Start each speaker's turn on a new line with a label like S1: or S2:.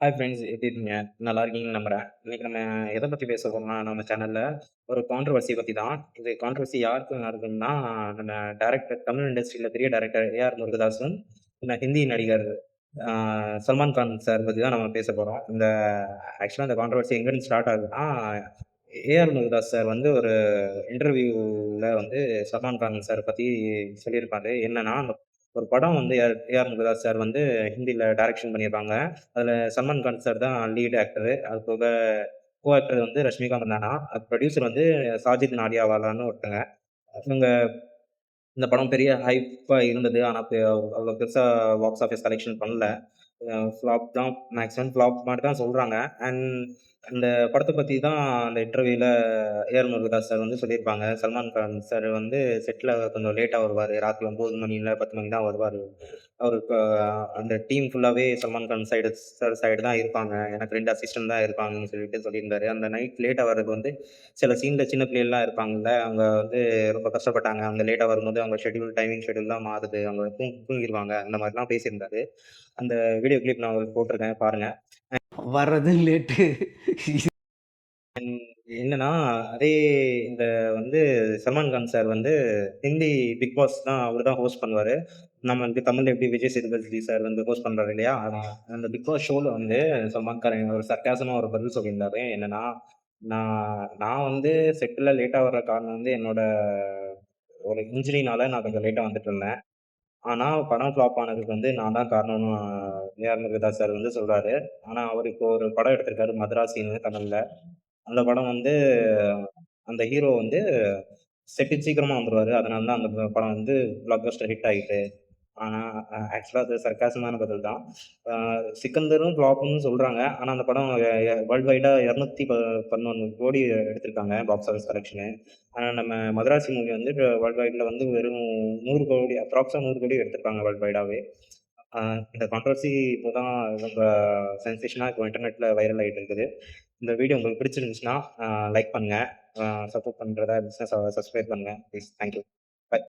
S1: Hi friends, எப்படி இருக்கீங்க? நல்லா இருக்கீங்கன்னு நம்புறேன். இன்னைக்கு நம்ம எத பத்தி பேச போறோம்னா, நம்ம சேனல்ல ஒரு கான்ட்ரோவர்சி பத்தி தான். இது கான்ட்ரோவர்சி யாருக்கு நடக்குதுன்னா, நம்ம டைரக்டர் தமிழ் இண்டஸ்ட்ரியில பெரிய டைரக்டர் ஏ.ஆர். முருகதாஸும், ஹிந்தி நடிகர் அ சல்மான் கான் சார் பத்தி தான் நம்ம பேச போறோம். ஆக்சுவலா இந்த கான்ட்ரோவர்சி எங்கேருந்து ஸ்டார்ட் ஆகுதுன்னா, ஏ.ஆர். முருகதாஸ் சார் வந்து ஒரு இன்டர்வியூல வந்து சல்மான் கான் சார் பத்தி சொல்லியிருப்பாரு. என்னன்னா, ஒரு படம் வந்து ஏ.ஆர். முருகதாஸ் சார் வந்து ஹிந்தியில டைரக்ஷன் பண்ணியிருப்பாங்க. அதுல சல்மான் கான் சார் தான் லீட் ஆக்டரு. அது போக கோ ஆக்டர் வந்து ரஷ்மிகா மந்தானா. ப்ரொடியூசர் வந்து சாஜித் நாடியாவாலான்னு ஒருத்தங்க. இவங்க இந்த படம் பெரிய ஹைப்பா இருந்தது. ஆனா அவ்வளோ பெருசா பாக்ஸ் ஆஃபிஸ் கலெக்ஷன் பண்ணல. ஃப்ளாப் தான் மேக்ஸிமம் ஃப்ளாப் மாரி தான் சொல்றாங்க. அண்ட் அந்த படத்த பத்தி தான் அந்த இன்டர்வியூல ஏஆர் முருகதாஸ் சார் வந்து சொல்லியிருப்பாங்க. சல்மான் கான் சார் வந்து செட்ல கொஞ்சம் லேட்டா வருவாரு. ராத்திரி 9 மணி இல்ல 10 மணிக்கு தான் வருவாரு. அவருக்கு அந்த டீம் ஃபுல்லாவே சல்மான் கான் சார் சைடு தான் இருப்பாங்க. எனக்கு 2 அசிஸ்டன்ட் தான் இருப்பாங்கன்னு சொல்லிட்டு சொல்லியிருந்தாரு. அந்த நைட் லேட்டா வர்றது வந்து சில சீன்ல சின்ன பிள்ளைகள்லாம் இருப்பாங்கல்ல, அவங்க வந்து ரொம்ப கஷ்டப்பட்டாங்க. அவங்க லேட்டா வரும்போது அவங்க டைமிங் ஷெட்யூல்லாம் மாறுது. அவங்க தூங்கிருவாங்க. அந்த மாரிலாம் பேசியிருந்தாரு. அந்த வீடியோ கிளிப் நான் உங்களுக்கு போட்டிருக்கேன் பாருங்க.
S2: வர்றதும் லேட்டு.
S1: என்னன்னா, அதே இந்த வந்து சல்மான் கான் சார் வந்து ஹிந்தி பிக் பாஸ் தான் அவரு தான் ஹோஸ்ட் பண்ணுவாரு. நம்ம வந்து தமிழ்ல எப்படி விஜய் சேதுபதி சார் வந்து ஹோஸ்ட் பண்றாரு இல்லையா? அந்த பிக் பாஸ் ஷோல வந்து சல்மான் கான் ஒரு சர்க்காசமா ஒரு பதில் சொல்லியிருந்தாரு. என்னன்னா, நான் நான் வந்து செட்ல லேட்டா வர்ற காரணம் வந்து என்னோட ஒரு இன்ஜுரினால நான் கொஞ்சம் லேட்டா வந்துட்டுருந்தேன். ஆனா, படம் ஃப்ளாப் ஆனதுக்கு வந்து நான் தான் காரணம்னு ஏஆர் முருகதாஸ் சார் வந்து சொல்றாரு. ஆனா, அவரு இப்போ ஒரு படம் எடுத்திருக்காரு மதராசின்னு தமிழ்ல. அந்த படம் வந்து அந்த ஹீரோ வந்து செட்டுக்கு சீக்கிரமா வந்துருவாரு. அதனால தான் அந்த படம் வந்து பிளாக் பஸ்டர் ஹிட் ஆயிட்டு. ஆனா, ஆக்சுவலா அது சர்க்காசமான பதில் தான். அ சிக்கந்தரும் ஃப்ளாப்ன்னு சொல்றாங்க. ஆனா, அந்த படம் வேர்ல்ட் வைடா 211 கோடி எடுத்திருக்காங்க பாக்ஸ் ஆஃபிஸ் கலெக்ஷனு. ஆனா, நம்ம மதராசி மூவி வந்து வேர்ல்ட் வைட்ல வந்து வெறும் 100 கோடி அப்ராக்ஸா 100 கோடி எடுத்திருக்காங்க வேர்ல்ட் வைடாவே. அ இந்த கான்ட்ரோவர்சி இப்போ தான் ரொம்ப சென்சேஷனா இப்போ இன்டர்நெட்ல வைரல் ஆயிட்டு இருக்குது. இந்த வீடியோ உங்களுக்கு பிடிச்சிருந்துச்சுன்னா, லைக் பண்ணுங்க. சப்போர்ட் பண்றதா இருந்துச்சுன்னா சப்ஸ்கிரைப் பண்ணுங்க. ப்ளீஸ். Thank you.